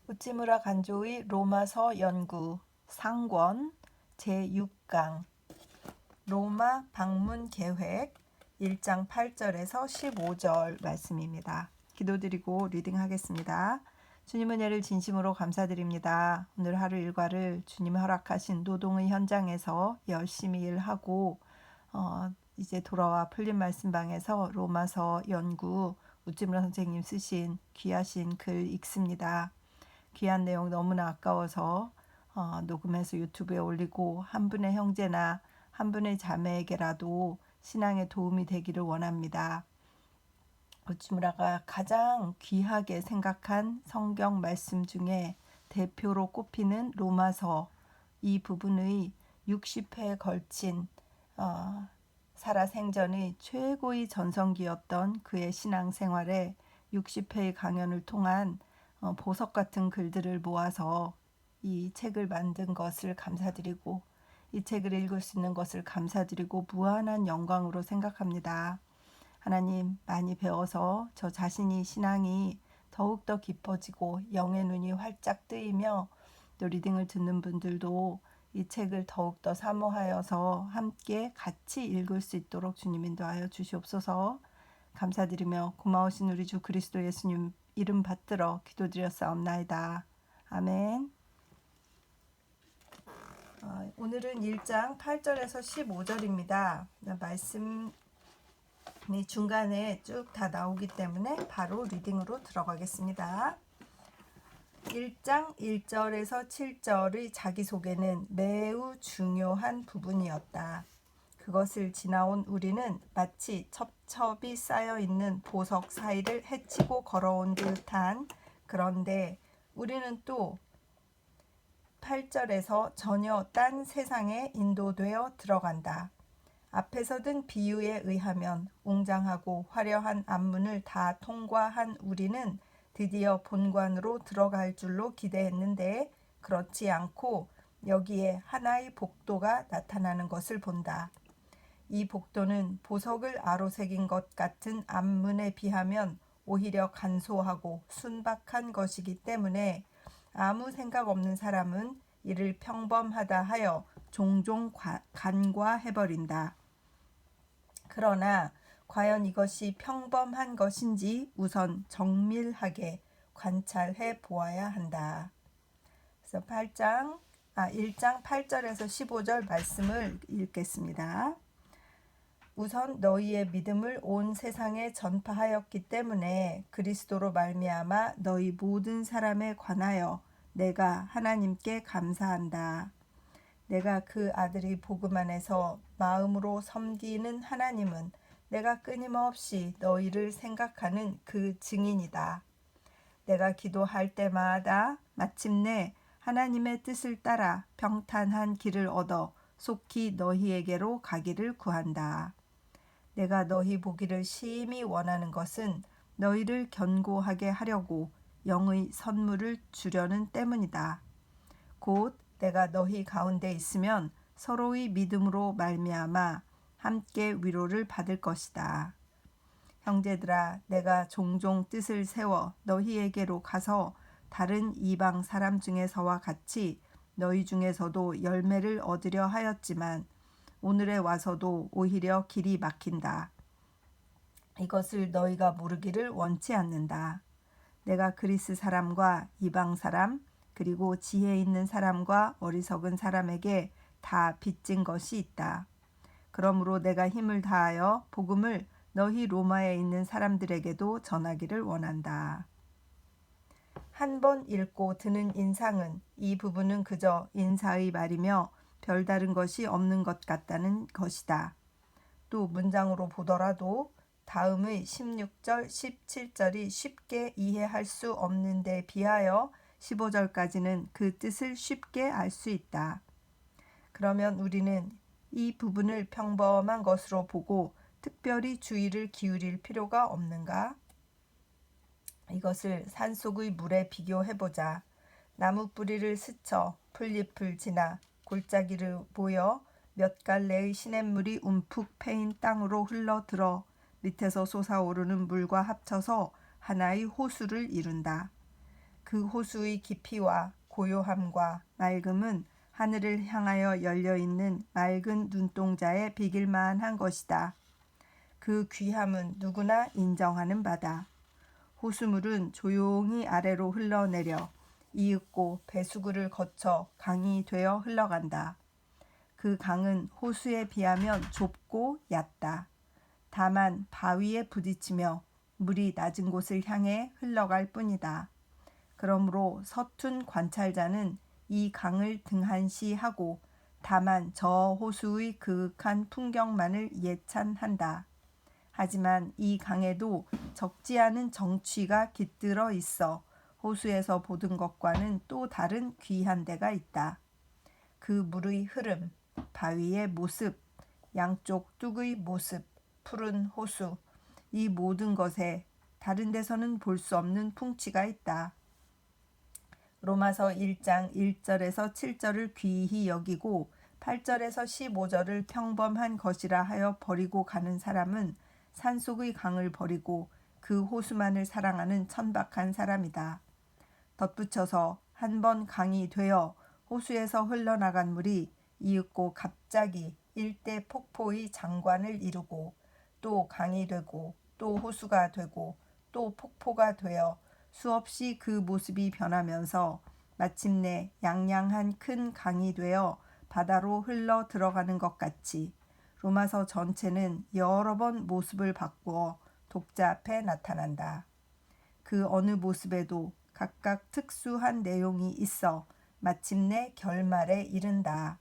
우찌무라 간조의 로마서 연구 상권 제6강 로마 방문 계획 1장 8절에서 15절 말씀입니다. 기도드리고 리딩하겠습니다. 주님 은혜를 진심으로 감사드립니다. 오늘 하루 일과를 주님 허락하신 노동의 현장에서 열심히 일하고 이제 돌아와 풀린 말씀방에서 로마서 연구 우찌무라 선생님 쓰신 귀하신 글 읽습니다. 귀한 내용 너무나 아까워서 녹음해서 유튜브에 올리고 한 분의 형제나 한 분의 자매에게라도 신앙에 도움이 되기를 원합니다. 우찌무라가 가장 귀하게 생각한 성경 말씀 중에 대표로 꼽히는 로마서 이 부분의 60회에 걸친 살아생전의 최고의 전성기였던 그의 신앙생활에 60회의 강연을 통한 보석 같은 글들을 모아서 이 책을 만든 것을 감사드리고 이 책을 읽을 수 있는 것을 감사드리고 무한한 영광으로 생각합니다. 하나님, 많이 배워서 저 자신이 신앙이 더욱더 깊어지고 영의 눈이 활짝 뜨이며 또 리딩을 듣는 분들도 이 책을 더욱더 사모하여서 함께 같이 읽을 수 있도록 주님 인도하여 주시옵소서. 감사드리며 고마우신 우리 주 그리스도 예수님 이름 받들어 기도드렸사옵나이다. 아멘. 오늘은 1장 8절에서 15절입니다. 말씀이 중간에 쭉 다 나오기 때문에 바로 리딩으로 들어가겠습니다. 1장 1절에서 7절의 자기소개는 매우 중요한 부분이었다. 그것을 지나온 우리는 마치 첩첩이 쌓여있는 보석 사이를 헤치고 걸어온 듯한, 그런데 우리는 또 8절에서 전혀 딴 세상에 인도되어 들어간다. 앞에서 든 비유에 의하면 웅장하고 화려한 앞문을 다 통과한 우리는 드디어 본관으로 들어갈 줄로 기대했는데 그렇지 않고 여기에 하나의 복도가 나타나는 것을 본다. 이 복도는 보석을 아로새긴 것 같은 앞문에 비하면 오히려 간소하고 순박한 것이기 때문에 아무 생각 없는 사람은 이를 평범하다 하여 종종 간과해버린다. 그러나 과연 이것이 평범한 것인지 우선 정밀하게 관찰해 보아야 한다. 그래서 1장 8절에서 15절 말씀을 읽겠습니다. 우선 너희의 믿음을 온 세상에 전파하였기 때문에 그리스도로 말미암아 너희 모든 사람에 관하여 내가 하나님께 감사한다. 내가 그 아들의 복음 안에서 마음으로 섬기는 하나님은 내가 끊임없이 너희를 생각하는 그 증인이다. 내가 기도할 때마다 마침내 하나님의 뜻을 따라 평탄한 길을 얻어 속히 너희에게로 가기를 구한다. 내가 너희 보기를 심히 원하는 것은 너희를 견고하게 하려고 영의 선물을 주려는 때문이다. 곧 내가 너희 가운데 있으면 서로의 믿음으로 말미암아 함께 위로를 받을 것이다. 형제들아, 내가 종종 뜻을 세워 너희에게로 가서 다른 이방 사람 중에서와 같이 너희 중에서도 열매를 얻으려 하였지만 오늘에 와서도 오히려 길이 막힌다. 이것을 너희가 모르기를 원치 않는다. 내가 그리스 사람과 이방 사람 그리고 지혜 있는 사람과 어리석은 사람에게 다 빚진 것이 있다. 그러므로 내가 힘을 다하여 복음을 너희 로마에 있는 사람들에게도 전하기를 원한다. 한 번 읽고 드는 인상은 이 부분은 그저 인사의 말이며 별다른 것이 없는 것 같다는 것이다. 또 문장으로 보더라도 다음의 16절, 17절이 쉽게 이해할 수 없는 데 비하여 15절까지는 그 뜻을 쉽게 알 수 있다. 그러면 우리는 이 부분을 평범한 것으로 보고 특별히 주의를 기울일 필요가 없는가? 이것을 산속의 물에 비교해보자. 나무 뿌리를 스쳐 풀잎을 지나 골짜기를 모여 몇 갈래의 시냇물이 움푹 패인 땅으로 흘러들어 밑에서 솟아오르는 물과 합쳐서 하나의 호수를 이룬다. 그 호수의 깊이와 고요함과 맑음은 하늘을 향하여 열려있는 맑은 눈동자에 비길만한 것이다. 그 귀함은 누구나 인정하는 바다. 호수물은 조용히 아래로 흘러내려 이윽고 배수구를 거쳐 강이 되어 흘러간다. 그 강은 호수에 비하면 좁고 얕다. 다만 바위에 부딪히며 물이 낮은 곳을 향해 흘러갈 뿐이다. 그러므로 서툰 관찰자는 이 강을 등한시하고 다만 저 호수의 그윽한 풍경만을 예찬한다. 하지만 이 강에도 적지 않은 정취가 깃들어 있어 호수에서 보던 것과는 또 다른 귀한 데가 있다. 그 물의 흐름, 바위의 모습, 양쪽 뚝의 모습, 푸른 호수, 이 모든 것에 다른 데서는 볼 수 없는 풍치가 있다. 로마서 1장 1절에서 7절을 귀히 여기고 8절에서 15절을 평범한 것이라 하여 버리고 가는 사람은 산속의 강을 버리고 그 호수만을 사랑하는 천박한 사람이다. 덧붙여서 한 번 강이 되어 호수에서 흘러나간 물이 이윽고 갑자기 일대 폭포의 장관을 이루고 또 강이 되고 또 호수가 되고 또 폭포가 되어 수없이 그 모습이 변하면서 마침내 양양한 큰 강이 되어 바다로 흘러 들어가는 것 같이 로마서 전체는 여러 번 모습을 바꾸어 독자 앞에 나타난다. 그 어느 모습에도 각각 특수한 내용이 있어 마침내 결말에 이른다.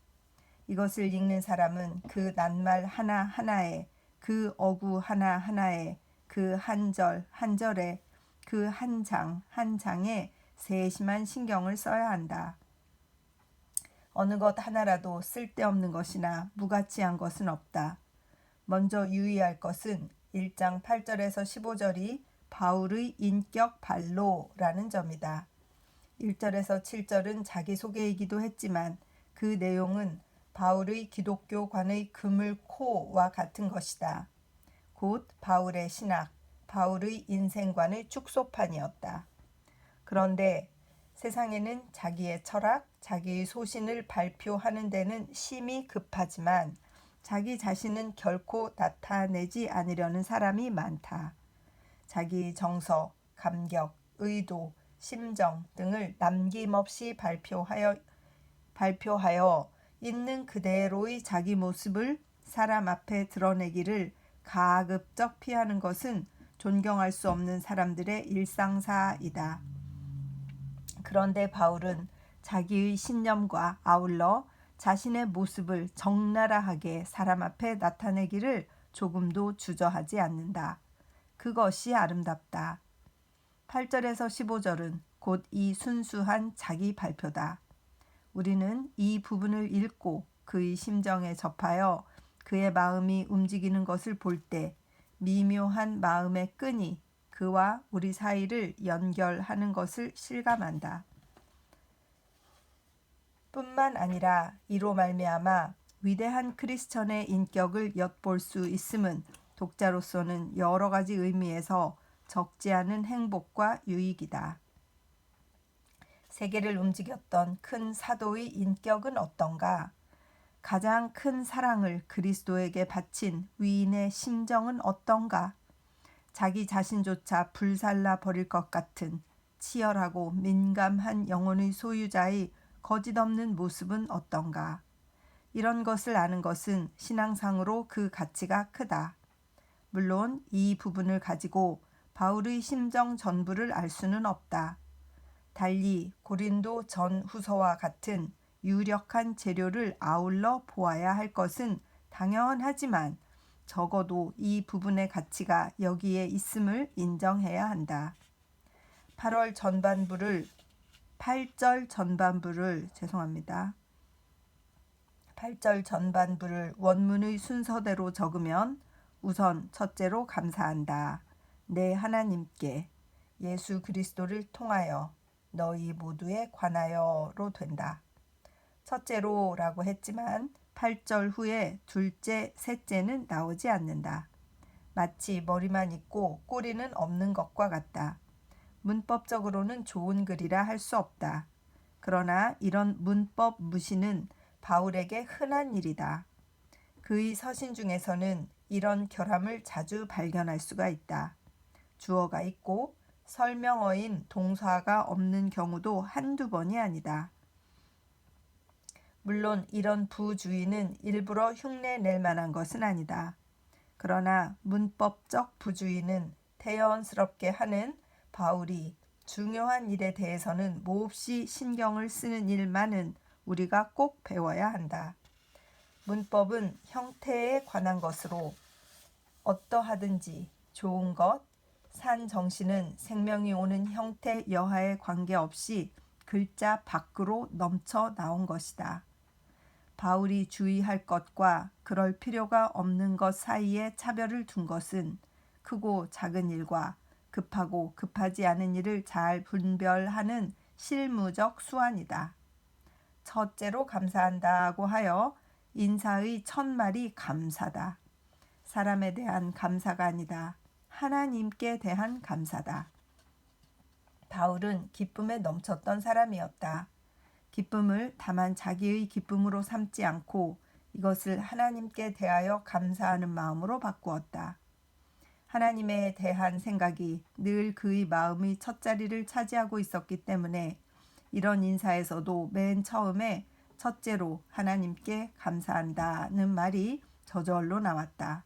이것을 읽는 사람은 그 낱말 하나하나에, 그 어구 하나하나에, 그 한 절 한절에, 그 한 장 한 장에 세심한 신경을 써야 한다. 어느 것 하나라도 쓸데없는 것이나 무가치한 것은 없다. 먼저 유의할 것은 1장 8절에서 15절이 바울의 인격 발로라는 점이다. 1절에서 7절은 자기소개이기도 했지만 그 내용은 바울의 기독교관의 그물코와 같은 것이다. 곧 바울의 신학, 바울의 인생관의 축소판이었다. 그런데 세상에는 자기의 철학, 자기의 소신을 발표하는 데는 심히 급하지만 자기 자신은 결코 나타내지 않으려는 사람이 많다. 자기의 정서, 감격, 의도, 심정 등을 남김없이 발표하여 있는 그대로의 자기 모습을 사람 앞에 드러내기를 가급적 피하는 것은 존경할 수 없는 사람들의 일상사이다. 그런데 바울은 자기의 신념과 아울러 자신의 모습을 적나라하게 사람 앞에 나타내기를 조금도 주저하지 않는다. 그것이 아름답다. 8절에서 15절은 곧 이 순수한 자기 발표다. 우리는 이 부분을 읽고 그의 심정에 접하여 그의 마음이 움직이는 것을 볼 때 미묘한 마음의 끈이 그와 우리 사이를 연결하는 것을 실감한다. 뿐만 아니라 이로 말미암아 위대한 크리스천의 인격을 엿볼 수 있음은 독자로서는 여러 가지 의미에서 적지 않은 행복과 유익이다. 세계를 움직였던 큰 사도의 인격은 어떤가? 가장 큰 사랑을 그리스도에게 바친 위인의 심정은 어떤가? 자기 자신조차 불살라 버릴 것 같은 치열하고 민감한 영혼의 소유자의 거짓없는 모습은 어떤가? 이런 것을 아는 것은 신앙상으로 그 가치가 크다. 물론 이 부분을 가지고 바울의 심정 전부를 알 수는 없다. 달리 고린도 전후서와 같은 유력한 재료를 아울러 보아야 할 것은 당연하지만 적어도 이 부분의 가치가 여기에 있음을 인정해야 한다. 8절 전반부를 원문의 순서대로 적으면 우선 첫째로 감사한다. 내 하나님께 예수 그리스도를 통하여 너희 모두에 관하여로 된다. 첫째로라고 했지만 8절 후에 둘째, 셋째는 나오지 않는다. 마치 머리만 있고 꼬리는 없는 것과 같다. 문법적으로는 좋은 글이라 할 수 없다. 그러나 이런 문법 무시는 바울에게 흔한 일이다. 그의 서신 중에서는 이런 결함을 자주 발견할 수가 있다. 주어가 있고 설명어인 동사가 없는 경우도 한두 번이 아니다. 물론 이런 부주의는 일부러 흉내낼 만한 것은 아니다. 그러나 문법적 부주의는 태연스럽게 하는 바울이 중요한 일에 대해서는 몹시 신경을 쓰는 일만은 우리가 꼭 배워야 한다. 문법은 형태에 관한 것으로 어떠하든지 좋은 것, 산 정신은 생명이 오는 형태 여하에 관계없이 글자 밖으로 넘쳐 나온 것이다. 바울이 주의할 것과 그럴 필요가 없는 것 사이에 차별을 둔 것은 크고 작은 일과 급하고 급하지 않은 일을 잘 분별하는 실무적 수완이다. 첫째로 감사한다고 하여 인사의 첫 말이 감사다. 사람에 대한 감사가 아니다. 하나님께 대한 감사다. 바울은 기쁨에 넘쳤던 사람이었다. 기쁨을 다만 자기의 기쁨으로 삼지 않고 이것을 하나님께 대하여 감사하는 마음으로 바꾸었다. 하나님에 대한 생각이 늘 그의 마음의 첫자리를 차지하고 있었기 때문에 이런 인사에서도 맨 처음에 첫째로 하나님께 감사한다는 말이 저절로 나왔다.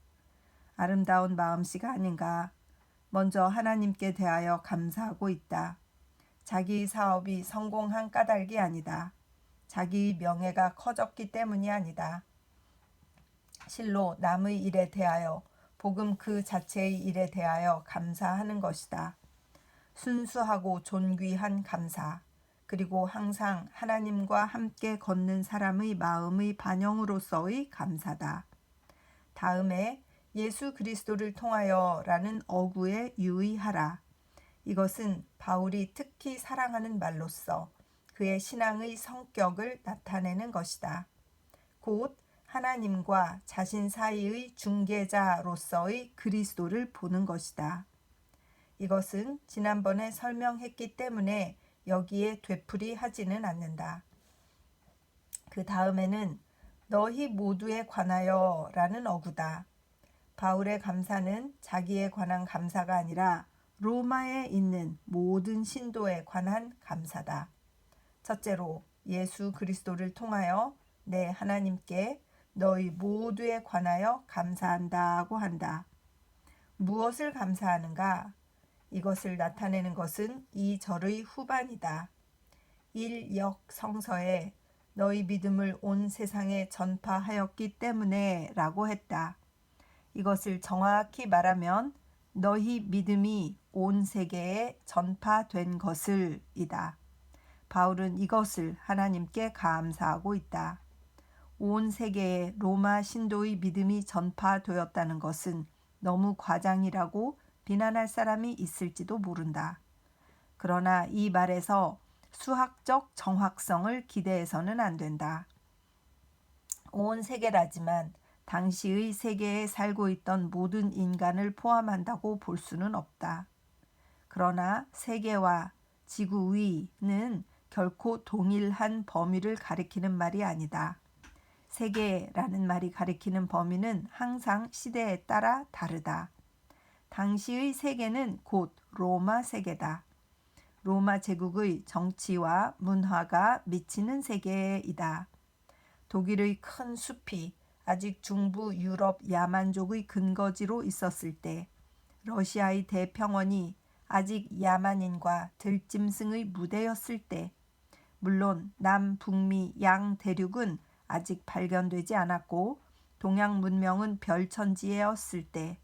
아름다운 마음씨가 아닌가. 먼저 하나님께 대하여 감사하고 있다. 자기 사업이 성공한 까닭이 아니다. 자기 명예가 커졌기 때문이 아니다. 실로 남의 일에 대하여 복음 그 자체의 일에 대하여 감사하는 것이다. 순수하고 존귀한 감사, 그리고 항상 하나님과 함께 걷는 사람의 마음의 반영으로서의 감사다. 다음에 예수 그리스도를 통하여라는 어구에 유의하라. 이것은 바울이 특히 사랑하는 말로서 그의 신앙의 성격을 나타내는 것이다. 곧 하나님과 자신 사이의 중개자로서의 그리스도를 보는 것이다. 이것은 지난번에 설명했기 때문에 여기에 되풀이하지는 않는다. 그 다음에는 너희 모두에 관하여 라는 어구다. 바울의 감사는 자기에 관한 감사가 아니라 로마에 있는 모든 신도에 관한 감사다. 첫째로 예수 그리스도를 통하여 내 하나님께 너희 모두에 관하여 감사한다고 한다. 무엇을 감사하는가? 이것을 나타내는 것은 이 절의 후반이다. 1역 성서에 너희 믿음을 온 세상에 전파하였기 때문에 라고 했다. 이것을 정확히 말하면 너희 믿음이 온 세계에 전파된 것을 이다. 바울은 이것을 하나님께 감사하고 있다. 온 세계에 로마 신도의 믿음이 전파되었다는 것은 너무 과장이라고 비난할 사람이 있을지도 모른다. 그러나 이 말에서 수학적 정확성을 기대해서는 안 된다. 온 세계라지만 당시의 세계에 살고 있던 모든 인간을 포함한다고 볼 수는 없다. 그러나 세계와 지구 위는 결코 동일한 범위를 가리키는 말이 아니다. 세계라는 말이 가리키는 범위는 항상 시대에 따라 다르다. 당시의 세계는 곧 로마 세계다. 로마 제국의 정치와 문화가 미치는 세계이다. 독일의 큰 숲이 아직 중부 유럽 야만족의 근거지로 있었을 때, 러시아의 대평원이 아직 야만인과 들짐승의 무대였을 때, 물론 남북미 양 대륙은 아직 발견되지 않았고 동양 문명은 별천지였을 때,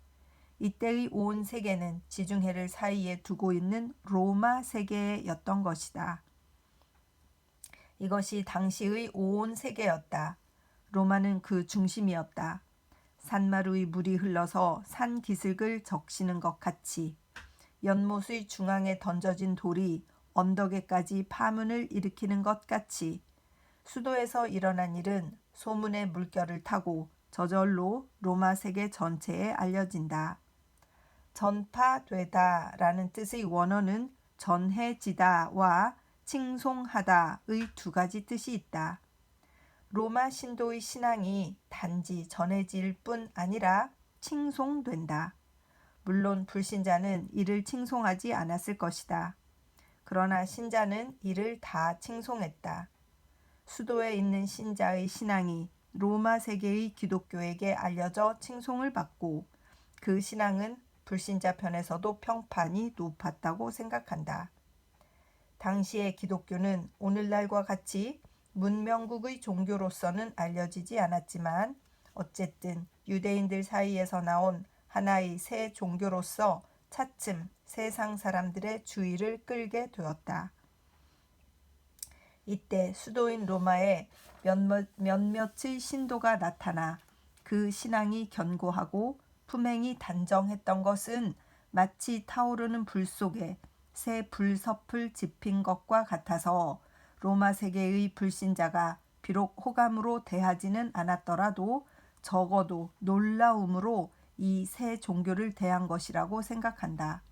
이때의 온 세계는 지중해를 사이에 두고 있는 로마 세계였던 것이다. 이것이 당시의 온 세계였다. 로마는 그 중심이었다. 산마루의 물이 흘러서 산 기슭을 적시는 것 같이 연못의 중앙에 던져진 돌이 언덕에까지 파문을 일으키는 것 같이 수도에서 일어난 일은 소문의 물결을 타고 저절로 로마 세계 전체에 알려진다. 전파되다 라는 뜻의 원어는 전해지다와 칭송하다의 두 가지 뜻이 있다. 로마 신도의 신앙이 단지 전해질 뿐 아니라 칭송된다. 물론 불신자는 이를 칭송하지 않았을 것이다. 그러나 신자는 이를 다 칭송했다. 수도에 있는 신자의 신앙이 로마 세계의 기독교에게 알려져 칭송을 받고 그 신앙은 불신자 편에서도 평판이 높았다고 생각한다. 당시의 기독교는 오늘날과 같이 문명국의 종교로서는 알려지지 않았지만 어쨌든 유대인들 사이에서 나온 하나의 새 종교로서 차츰 세상 사람들의 주의를 끌게 되었다. 이때 수도인 로마에 몇몇의 신도가 나타나 그 신앙이 견고하고 품행이 단정했던 것은 마치 타오르는 불 속에 새 불섭을 지핀 것과 같아서 로마 세계의 불신자가 비록 호감으로 대하지는 않았더라도 적어도 놀라움으로 이 새 종교를 대한 것이라고 생각한다.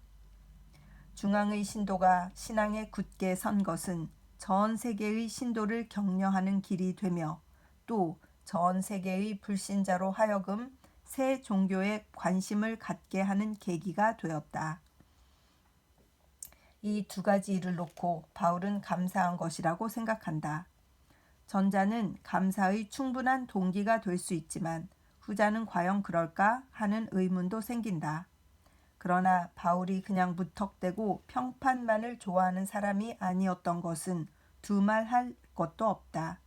중앙의 신도가 신앙에 굳게 선 것은 전 세계의 신도를 격려하는 길이 되며 또 전 세계의 불신자로 하여금 새 종교에 관심을 갖게 하는 계기가 되었다. 이 두 가지 일을 놓고 바울은 감사한 것이라고 생각한다. 전자는 감사의 충분한 동기가 될 수 있지만 후자는 과연 그럴까 하는 의문도 생긴다. 그러나 바울이 그냥 무턱대고 평판만을 좋아하는 사람이 아니었던 것은 두말할 것도 없다.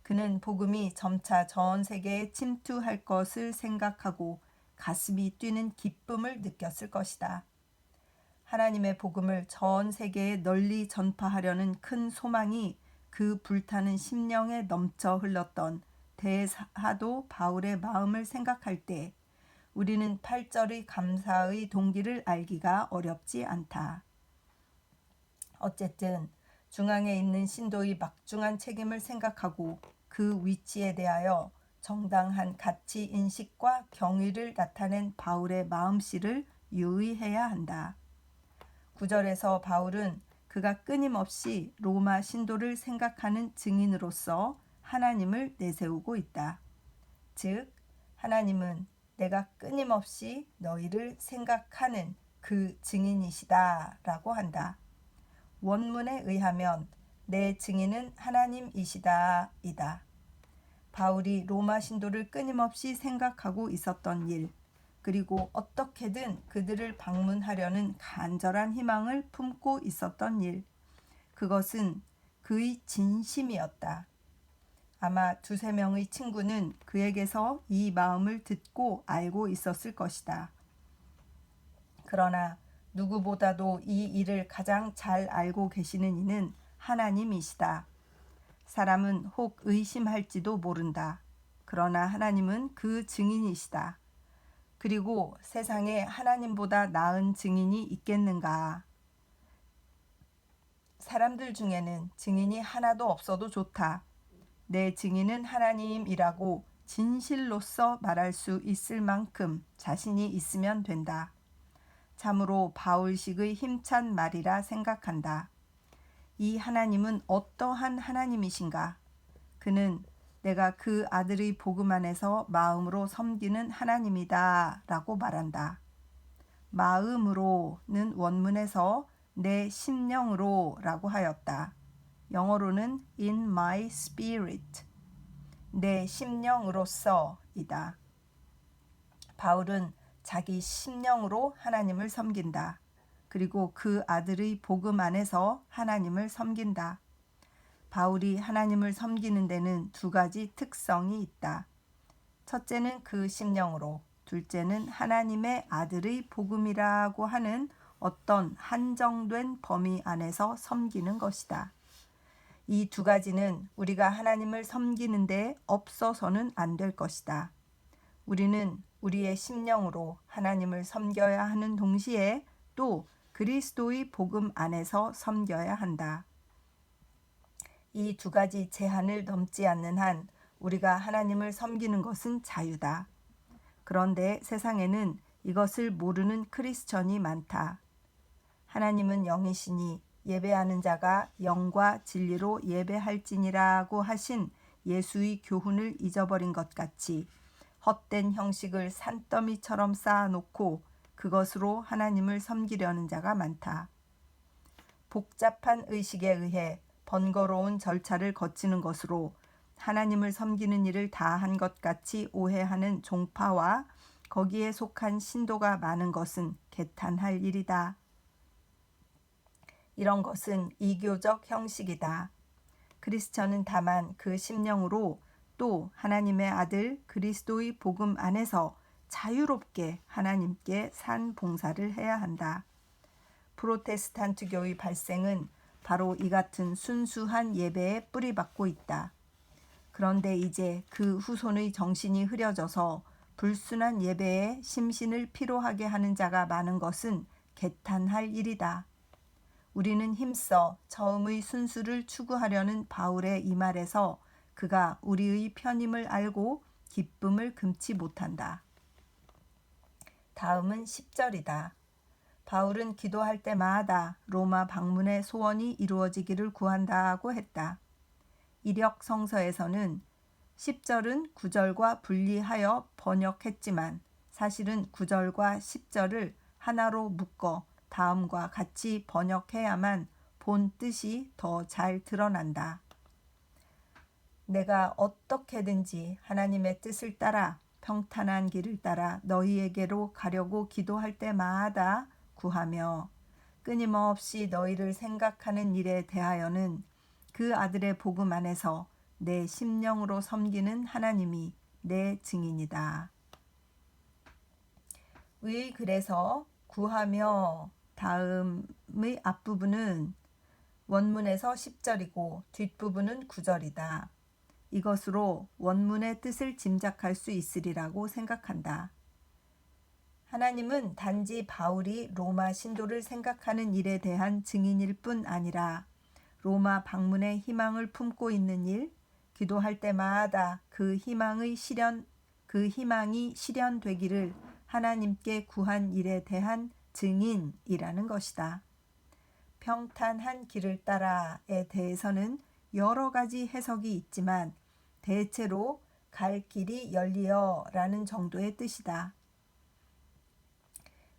그는 복음이 점차 전 세계에 침투할 것을 생각하고 가슴이 뛰는 기쁨을 느꼈을 것이다. 하나님의 복음을 전 세계에 널리 전파하려는 큰 소망이 그 불타는 심령에 넘쳐 흘렀던 대사도 바울의 마음을 생각할 때 우리는 8절의 감사의 동기를 알기가 어렵지 않다. 어쨌든 중앙에 있는 신도의 막중한 책임을 생각하고 그 위치에 대하여 정당한 가치 인식과 경의를 나타낸 바울의 마음씨를 유의해야 한다. 9절에서 바울은 그가 끊임없이 로마 신도를 생각하는 증인으로서 하나님을 내세우고 있다. 즉, 하나님은 내가 끊임없이 너희를 생각하는 그 증인이시다 라고 한다. 원문에 의하면 내 증인은 하나님이시다 이다. 바울이 로마 신도를 끊임없이 생각하고 있었던 일, 그리고 어떻게든 그들을 방문하려는 간절한 희망을 품고 있었던 일, 그것은 그의 진심이었다. 아마 2-3명의 친구는 그에게서 이 마음을 듣고 알고 있었을 것이다. 그러나 누구보다도 이 일을 가장 잘 알고 계시는 이는 하나님이시다. 사람은 혹 의심할지도 모른다. 그러나 하나님은 그 증인이시다. 그리고 세상에 하나님보다 나은 증인이 있겠는가? 사람들 중에는 증인이 하나도 없어도 좋다. 내 증인은 하나님이라고 진실로서 말할 수 있을 만큼 자신이 있으면 된다. 참으로 바울식의 힘찬 말이라 생각한다. 이 하나님은 어떠한 하나님이신가? 그는 내가 그 아들의 복음 안에서 마음으로 섬기는 하나님이다 라고 말한다. 마음으로는 원문에서 내 심령으로 라고 하였다. 영어로는 in my spirit, 내 심령으로서 이다. 바울은 자기 심령으로 하나님을 섬긴다. 그리고 그 아들의 복음 안에서 하나님을 섬긴다. 바울이 하나님을 섬기는 데는 2가지 특성이 있다. 첫째는 그 심령으로, 둘째는 하나님의 아들의 복음이라고 하는 어떤 한정된 범위 안에서 섬기는 것이다. 이 2가지는 우리가 하나님을 섬기는데 없어서는 안 될 것이다. 우리는 우리의 심령으로 하나님을 섬겨야 하는 동시에 또 그리스도의 복음 안에서 섬겨야 한다. 이 2가지 제한을 넘지 않는 한 우리가 하나님을 섬기는 것은 자유다. 그런데 세상에는 이것을 모르는 크리스천이 많다. 하나님은 영이시니 예배하는 자가 영과 진리로 예배할지니라고 하신 예수의 교훈을 잊어버린 것 같이 헛된 형식을 산더미처럼 쌓아놓고 그것으로 하나님을 섬기려는 자가 많다. 복잡한 의식에 의해 번거로운 절차를 거치는 것으로 하나님을 섬기는 일을 다한 것 같이 오해하는 종파와 거기에 속한 신도가 많은 것은 개탄할 일이다. 이런 것은 이교적 형식이다. 그리스천은 다만 그 심령으로 또 하나님의 아들 그리스도의 복음 안에서 자유롭게 하나님께 산 봉사를 해야 한다. 프로테스탄트교의 발생은 바로 이 같은 순수한 예배에 뿌리박고 있다. 그런데 이제 그 후손의 정신이 흐려져서 불순한 예배에 심신을 피로하게 하는 자가 많은 것은 개탄할 일이다. 우리는 힘써 처음의 순수를 추구하려는 바울의 이 말에서 그가 우리의 편임을 알고 기쁨을 금치 못한다. 다음은 10절이다. 바울은 기도할 때마다 로마 방문의 소원이 이루어지기를 구한다고 했다. 이력 성서에서는 10절은 9절과 분리하여 번역했지만 사실은 9절과 10절을 하나로 묶어 다음과 같이 번역해야만 본 뜻이 더 잘 드러난다. 내가 어떻게든지 하나님의 뜻을 따라 평탄한 길을 따라 너희에게로 가려고 기도할 때마다 구하며 끊임없이 너희를 생각하는 일에 대하여는 그 아들의 복음 안에서 내 심령으로 섬기는 하나님이 내 증인이다. 그래서 구하며 다음의 앞부분은 원문에서 10절이고 뒷부분은 9절이다. 이것으로 원문의 뜻을 짐작할 수 있으리라고 생각한다. 하나님은 단지 바울이 로마 신도를 생각하는 일에 대한 증인일 뿐 아니라 로마 방문의 희망을 품고 있는 일, 기도할 때마다 그 희망이 실현되기를 하나님께 구한 일에 대한 증인이라는 것이다. 평탄한 길을 따라에 대해서는 여러 가지 해석이 있지만 대체로 갈 길이 열리어라는 정도의 뜻이다.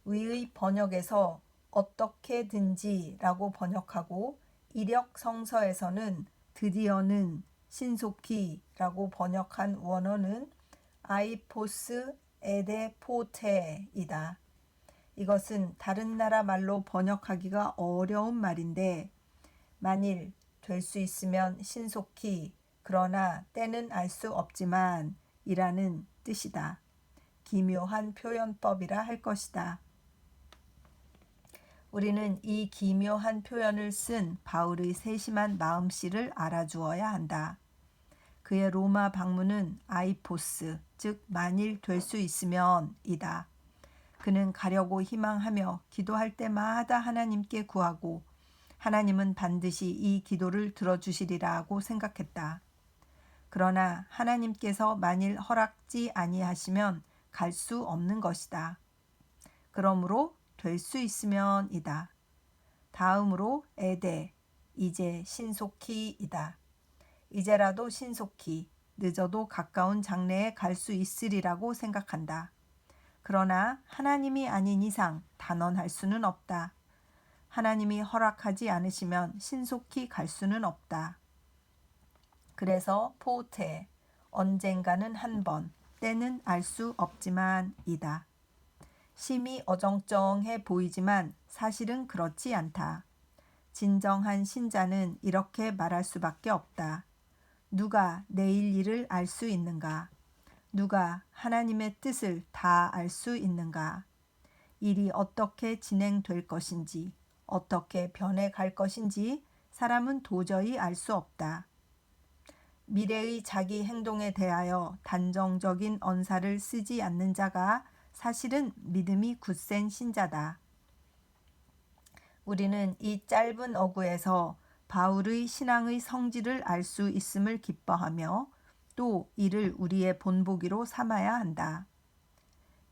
의의 번역에서 어떻게든지라고 번역하고 이력 성서에서는 드디어는 신속히라고 번역한 원어는 아이포스 에데포테이다. 이것은 다른 나라 말로 번역하기가 어려운 말인데 만일 될 수 있으면 신속히 그러나 때는 알 수 없지만 이라는 뜻이다. 기묘한 표현법이라 할 것이다. 우리는 이 기묘한 표현을 쓴 바울의 세심한 마음씨를 알아주어야 한다. 그의 로마 방문은 아이포스, 즉 만일 될 수 있으면 이다. 그는 가려고 희망하며 기도할 때마다 하나님께 구하고 하나님은 반드시 이 기도를 들어주시리라고 생각했다. 그러나 하나님께서 만일 허락지 아니하시면 갈 수 없는 것이다. 그러므로 될 수 있으면 이다. 다음으로 에데, 이제 신속히이다. 이제라도 신속히, 늦어도 가까운 장래에 갈 수 있으리라고 생각한다. 그러나 하나님이 아닌 이상 단언할 수는 없다. 하나님이 허락하지 않으시면 신속히 갈 수는 없다. 그래서 포테, 언젠가는 한 번, 때는 알 수 없지만 이다. 심히 어정쩡해 보이지만 사실은 그렇지 않다. 진정한 신자는 이렇게 말할 수밖에 없다. 누가 내일 일을 알 수 있는가? 누가 하나님의 뜻을 다 알 수 있는가? 일이 어떻게 진행될 것인지, 어떻게 변해갈 것인지 사람은 도저히 알 수 없다. 미래의 자기 행동에 대하여 단정적인 언사를 쓰지 않는 자가 사실은 믿음이 굳센 신자다. 우리는 이 짧은 어구에서 바울의 신앙의 성질을 알 수 있음을 기뻐하며 또 이를 우리의 본보기로 삼아야 한다.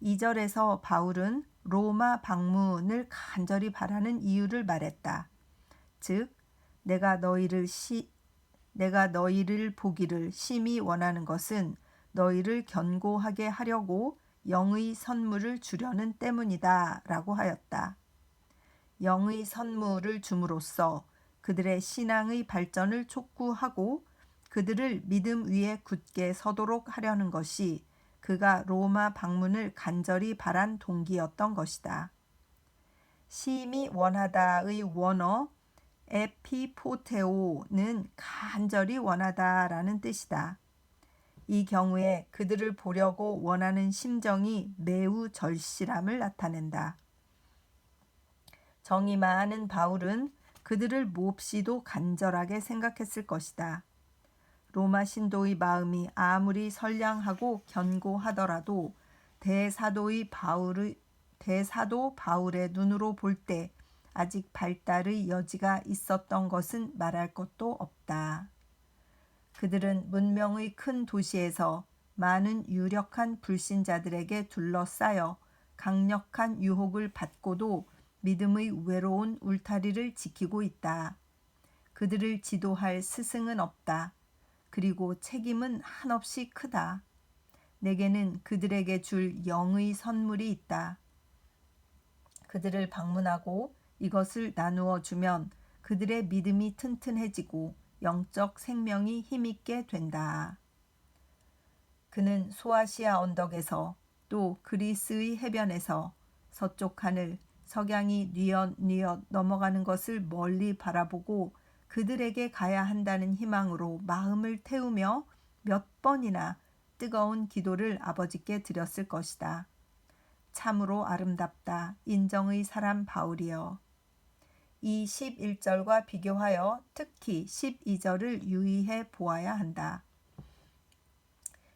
2절에서 바울은 로마 방문을 간절히 바라는 이유를 말했다. 즉, 내가 너희를 보기를 심히 원하는 것은 너희를 견고하게 하려고 영의 선물을 주려는 때문이다 라고 하였다. 영의 선물을 줌으로써 그들의 신앙의 발전을 촉구하고 그들을 믿음 위에 굳게 서도록 하려는 것이 그가 로마 방문을 간절히 바란 동기였던 것이다. 심히 원하다의 원어 에피포테오는 간절히 원하다라는 뜻이다. 이 경우에 그들을 보려고 원하는 심정이 매우 절실함을 나타낸다. 정이 많은 바울은 그들을 몹시도 간절하게 생각했을 것이다. 로마 신도의 마음이 아무리 선량하고 견고하더라도 대사도 바울의 눈으로 볼 때 아직 발달의 여지가 있었던 것은 말할 것도 없다. 그들은 문명의 큰 도시에서 많은 유력한 불신자들에게 둘러싸여 강력한 유혹을 받고도 믿음의 외로운 울타리를 지키고 있다. 그들을 지도할 스승은 없다. 그리고 책임은 한없이 크다. 내게는 그들에게 줄 영의 선물이 있다. 그들을 방문하고 이것을 나누어 주면 그들의 믿음이 튼튼해지고 영적 생명이 힘있게 된다. 그는 소아시아 언덕에서 또 그리스의 해변에서 서쪽 하늘, 석양이 뉘엿뉘엿 넘어가는 것을 멀리 바라보고 그들에게 가야 한다는 희망으로 마음을 태우며 몇 번이나 뜨거운 기도를 아버지께 드렸을 것이다. 참으로 아름답다. 인정의 사람 바울이여. 이 11절과 비교하여 특히 12절을 유의해 보아야 한다.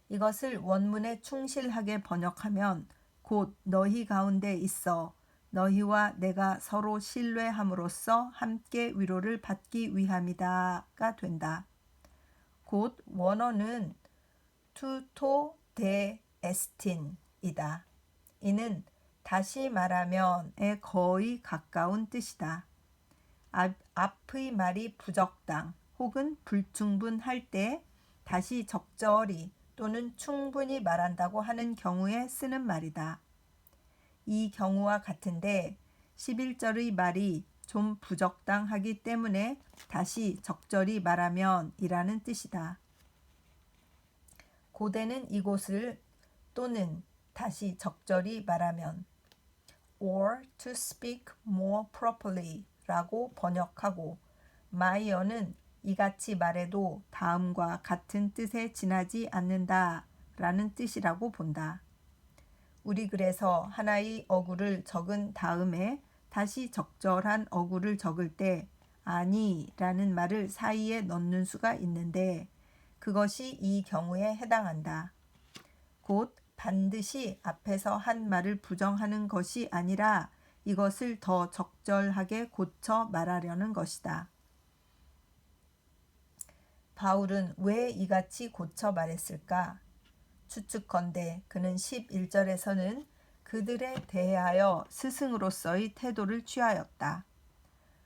이것을 원문에 충실하게 번역하면 곧 너희 가운데 있어 너희와 내가 서로 신뢰함으로써 함께 위로를 받기 위함이다가 된다. 곧 원어는 투토 데 에스틴이다. 이는 다시 말하면에 거의 가까운 뜻이다. 앞의 말이 부적당 혹은 불충분할 때 다시 적절히 또는 충분히 말한다고 하는 경우에 쓰는 말이다. 이 경우와 같은데 11절의 말이 좀 부적당하기 때문에 다시 적절히 말하면 이라는 뜻이다. 고대는 이곳을 또는 다시 적절히 말하면 or to speak more properly 라고 번역하고 마이어는 이같이 말해도 다음과 같은 뜻에 지나지 않는다 라는 뜻이라고 본다. 우리 그래서 하나의 어구를 적은 다음에 다시 적절한 어구를 적을 때 아니 라는 말을 사이에 넣는 수가 있는데 그것이 이 경우에 해당한다. 곧 반드시 앞에서 한 말을 부정하는 것이 아니라 이것을 더 적절하게 고쳐 말하려는 것이다. 바울은 왜 이같이 고쳐 말했을까? 추측컨대 그는 11절에서는 그들에 대하여 스승으로서의 태도를 취하였다.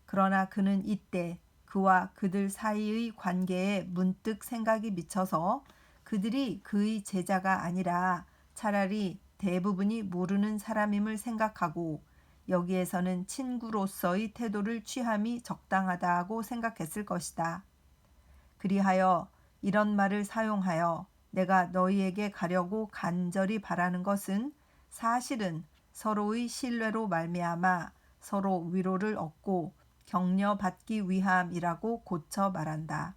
그러나 그는 이때 그와 그들 사이의 관계에 문득 생각이 미쳐서 그들이 그의 제자가 아니라 차라리 대부분이 모르는 사람임을 생각하고 여기에서는 친구로서의 태도를 취함이 적당하다고 생각했을 것이다. 그리하여 이런 말을 사용하여 내가 너희에게 가려고 간절히 바라는 것은 사실은 서로의 신뢰로 말미암아 서로 위로를 얻고 격려받기 위함이라고 고쳐 말한다.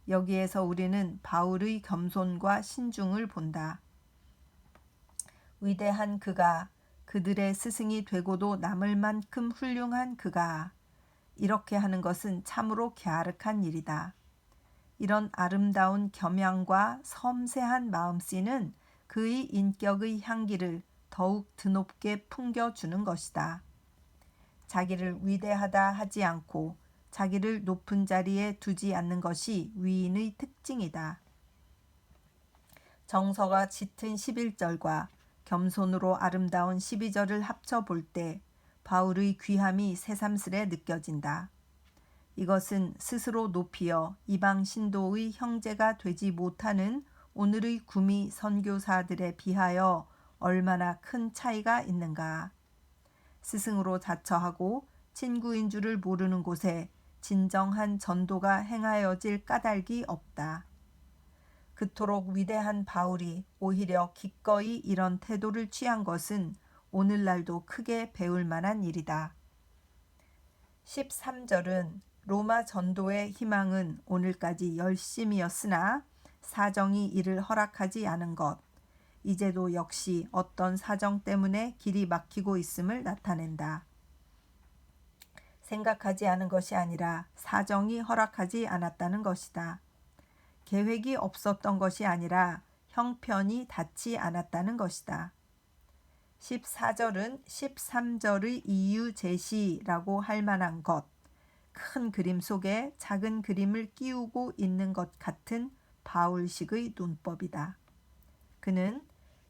여기에서 우리는 바울의 겸손과 신중을 본다. 위대한 그가 그들의 스승이 되고도 남을 만큼 훌륭한 그가 이렇게 하는 것은 참으로 갸륵한 일이다. 이런 아름다운 겸양과 섬세한 마음씨는 그의 인격의 향기를 더욱 드높게 풍겨주는 것이다. 자기를 위대하다 하지 않고 자기를 높은 자리에 두지 않는 것이 위인의 특징이다. 정서가 짙은 11절과 겸손으로 아름다운 12절을 합쳐 볼 때 바울의 귀함이 새삼스레 느껴진다. 이것은 스스로 높이어 이방 신도의 형제가 되지 못하는 오늘의 구미 선교사들에 비하여 얼마나 큰 차이가 있는가. 스승으로 자처하고 친구인 줄을 모르는 곳에 진정한 전도가 행하여질 까닭이 없다. 그토록 위대한 바울이 오히려 기꺼이 이런 태도를 취한 것은 오늘날도 크게 배울 만한 일이다. 13절은 로마 전도의 희망은 오늘까지 열심이었으나 사정이 이를 허락하지 않은 것, 이제도 역시 어떤 사정 때문에 길이 막히고 있음을 나타낸다. 생각하지 않은 것이 아니라 사정이 허락하지 않았다는 것이다. 계획이 없었던 것이 아니라 형편이 닿지 않았다는 것이다. 14절은 13절의 이유 제시라고 할 만한 것, 큰 그림 속에 작은 그림을 끼우고 있는 것 같은 바울식의 논법이다. 그는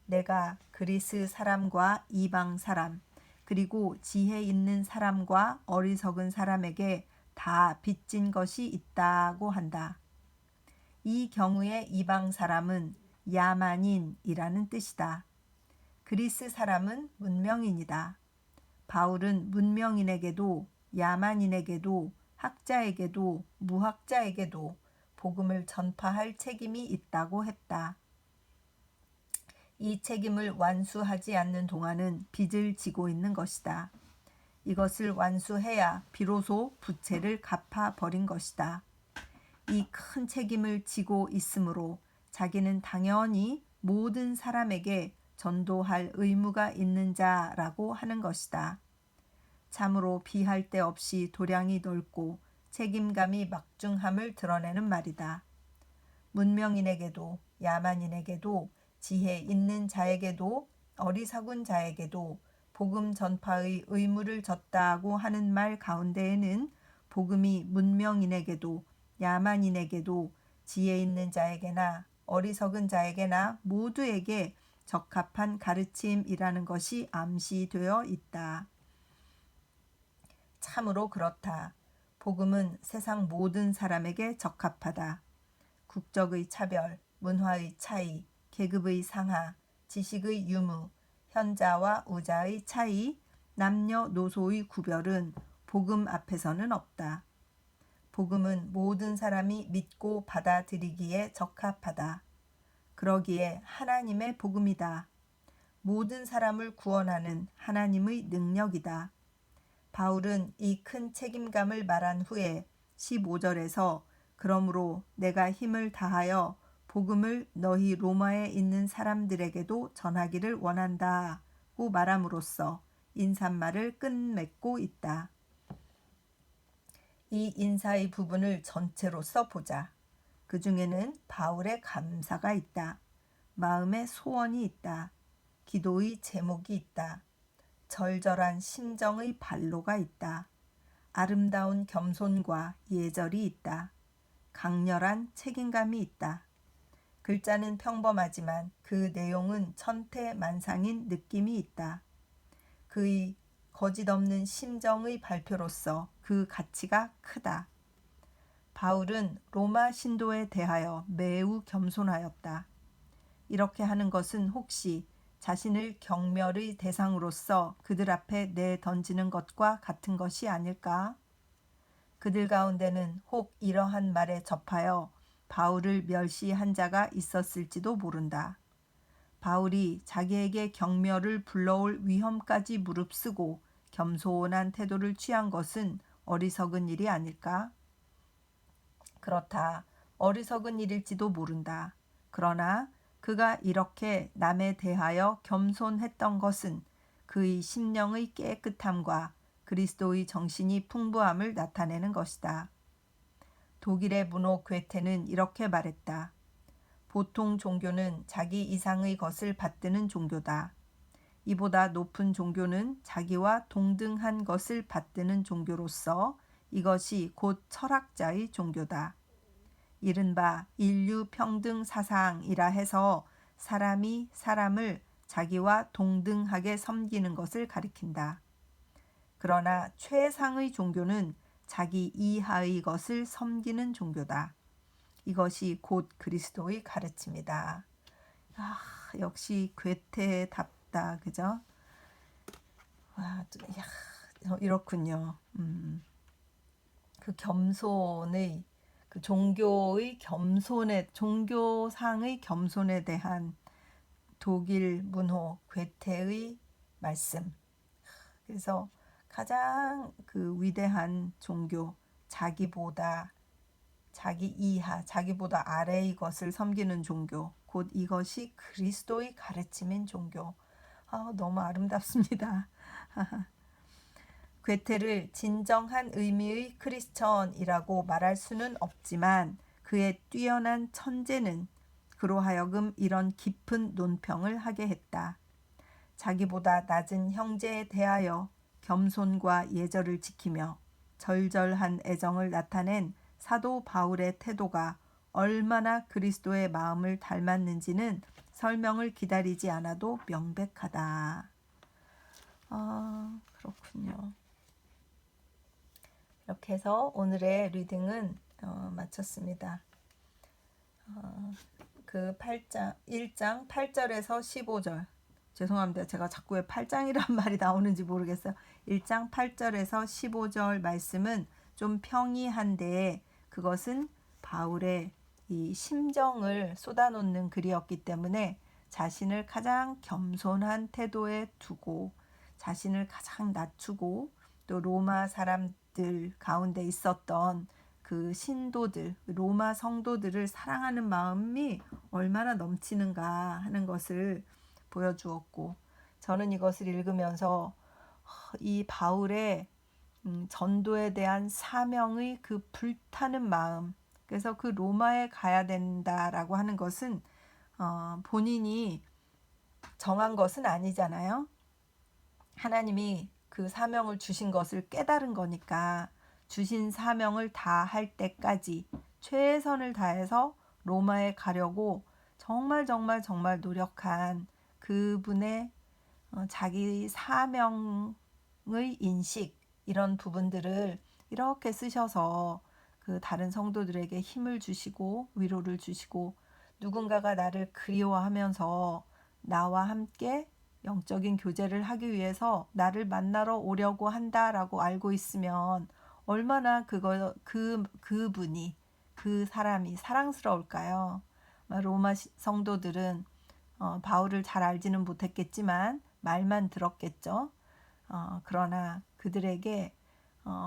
내가 그리스 사람과 이방 사람, 그리고 지혜 있는 사람과 어리석은 사람에게 다 빚진 것이 있다고 한다. 이 경우의 이방 사람은 야만인이라는 뜻이다. 그리스 사람은 문명인이다. 바울은 문명인에게도 야만인에게도 학자에게도 무학자에게도 복음을 전파할 책임이 있다고 했다. 이 책임을 완수하지 않는 동안은 빚을 지고 있는 것이다. 이것을 완수해야 비로소 부채를 갚아버린 것이다. 이 큰 책임을 지고 있으므로 자기는 당연히 모든 사람에게 전도할 의무가 있는 자라고 하는 것이다. 참으로 비할 데 없이 도량이 넓고 책임감이 막중함을 드러내는 말이다. 문명인에게도 야만인에게도 지혜 있는 자에게도 어리석은 자에게도 복음 전파의 의무를 졌다고 하는 말 가운데에는 복음이 문명인에게도 야만인에게도 지혜 있는 자에게나 어리석은 자에게나 모두에게 적합한 가르침이라는 것이 암시되어 있다. 참으로 그렇다. 복음은 세상 모든 사람에게 적합하다. 국적의 차별, 문화의 차이, 계급의 상하, 지식의 유무, 현자와 우자의 차이, 남녀노소의 구별은 복음 앞에서는 없다. 복음은 모든 사람이 믿고 받아들이기에 적합하다. 그러기에 하나님의 복음이다. 모든 사람을 구원하는 하나님의 능력이다. 바울은 이 큰 책임감을 말한 후에 15절에서 그러므로 내가 힘을 다하여 복음을 너희 로마에 있는 사람들에게도 전하기를 원한다고 말함으로써 인사말을 끝맺고 있다. 이 인사의 부분을 전체로 써보자. 그 중에는 바울의 감사가 있다. 마음의 소원이 있다. 기도의 제목이 있다. 절절한 심정의 발로가 있다. 아름다운 겸손과 예절이 있다. 강렬한 책임감이 있다. 글자는 평범하지만 그 내용은 천태만상인 느낌이 있다. 그의 거짓없는 심정의 발표로서 그 가치가 크다. 바울은 로마 신도에 대하여 매우 겸손하였다. 이렇게 하는 것은 혹시 자신을 경멸의 대상으로서 그들 앞에 내던지는 것과 같은 것이 아닐까? 그들 가운데는 혹 이러한 말에 접하여 바울을 멸시한 자가 있었을지도 모른다. 바울이 자기에게 경멸을 불러올 위험까지 무릅쓰고 겸손한 태도를 취한 것은 어리석은 일이 아닐까? 그렇다. 어리석은 일일지도 모른다. 그러나 그가 이렇게 남에 대하여 겸손했던 것은 그의 심령의 깨끗함과 그리스도의 정신이 풍부함을 나타내는 것이다. 독일의 문호 괴테는 이렇게 말했다. 보통 종교는 자기 이상의 것을 받드는 종교다. 이보다 높은 종교는 자기와 동등한 것을 받드는 종교로서 이것이 곧 철학자의 종교다. 이른바 인류평등 사상이라 해서 사람이 사람을 자기와 동등하게 섬기는 것을 가리킨다. 그러나 최상의 종교는 자기 이하의 것을 섬기는 종교다. 이것이 곧 그리스도의 가르침이다. 아, 역시 괴테답다. 그죠? 와, 이렇군요. 그 겸손의 그 종교의 겸손에 종교상의 겸손에 대한 독일 문호 괴테의 말씀. 그래서 가장 그 위대한 종교, 자기보다 자기 이하, 자기보다 아래의 것을 섬기는 종교, 곧 이것이 그리스도의 가르침인 종교. 너무 아름답습니다. 괴테를 진정한 의미의 크리스천이라고 말할 수는 없지만 그의 뛰어난 천재는 그로 하여금 이런 깊은 논평을 하게 했다. 자기보다 낮은 형제에 대하여 겸손과 예절을 지키며 절절한 애정을 나타낸 사도 바울의 태도가 얼마나 그리스도의 마음을 닮았는지는 설명을 기다리지 않아도 명백하다. 그렇군요. 이렇게 해서 오늘의 리딩은 마쳤습니다. 그 1장 8절에서 15절. 죄송합니다. 제가 자꾸 왜 8장이란 말이 나오는지 모르겠어요. 1장 8절에서 15절 말씀은 좀 평이한데 그것은 바울의 이 심정을 쏟아놓는 글이었기 때문에 자신을 가장 겸손한 태도에 두고 자신을 가장 낮추고 또 로마 사람들 가운데 있었던 그 신도들, 로마 성도들을 사랑하는 마음이 얼마나 넘치는가 하는 것을 보여주었고, 저는 이것을 읽으면서 이 바울의 전도에 대한 사명의 그 불타는 마음, 그래서 그 로마에 가야 된다라고 하는 것은 본인이 정한 것은 아니잖아요. 하나님이 그 사명을 주신 것을 깨달은 거니까 주신 사명을 다 할 때까지 최선을 다해서 로마에 가려고 정말 노력한 그분의 자기 사명의 인식, 이런 부분들을 이렇게 쓰셔서 그 다른 성도들에게 힘을 주시고 위로를 주시고, 누군가가 나를 그리워하면서 나와 함께 영적인 교제를 하기 위해서 나를 만나러 오려고 한다라고 알고 있으면 얼마나 그분이, 그 사람이 사랑스러울까요? 로마 성도들은 바울을 잘 알지는 못했겠지만 말만 들었겠죠. 그러나 그들에게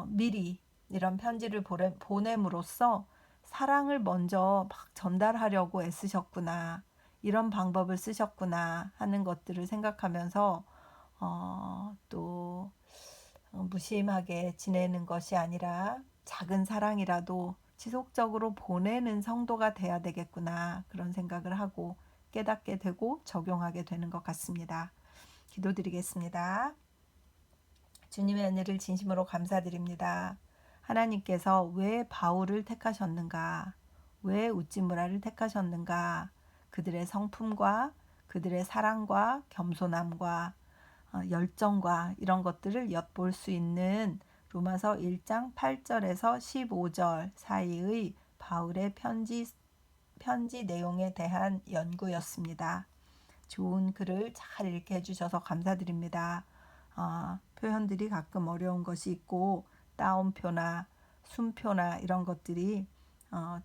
미리 이런 편지를 보냄으로써 사랑을 먼저 막 전달하려고 애쓰셨구나, 이런 방법을 쓰셨구나 하는 것들을 생각하면서 또 무심하게 지내는 것이 아니라 작은 사랑이라도 지속적으로 보내는 성도가 돼야 되겠구나, 그런 생각을 하고 깨닫게 되고 적용하게 되는 것 같습니다. 기도드리겠습니다. 주님의 은혜를 진심으로 감사드립니다. 하나님께서 왜 바울을 택하셨는가? 왜 우찌무라를 택하셨는가? 그들의 성품과 그들의 사랑과 겸손함과 열정과 이런 것들을 엿볼 수 있는 로마서 1장 8절에서 15절 사이의 바울의 편지 내용에 대한 연구였습니다. 좋은 글을 잘 읽게 해주셔서 감사드립니다. 표현들이 가끔 어려운 것이 있고 따옴표나 숨표나 이런 것들이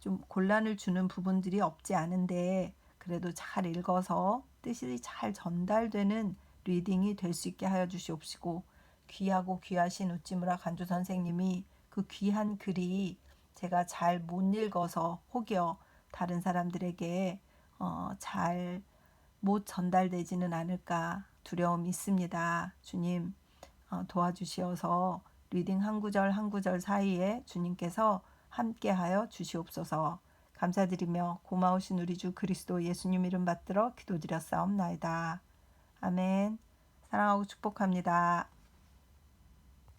좀 곤란을 주는 부분들이 없지 않은데, 그래도 잘 읽어서 뜻이 잘 전달되는 리딩이 될 수 있게 하여 주시옵시고, 귀하고 귀하신 우찌무라 간주 선생님이 그 귀한 글이 제가 잘 못 읽어서 혹여 다른 사람들에게 잘 못 전달되지는 않을까 두려움이 있습니다. 주님 도와주시어서 리딩 한 구절 한 구절 사이에 주님께서 함께하여 주시옵소서. 감사드리며 고마우신 우리 주 그리스도 예수님 이름 받들어 기도드렸사옵나이다. 아멘. 사랑하고 축복합니다.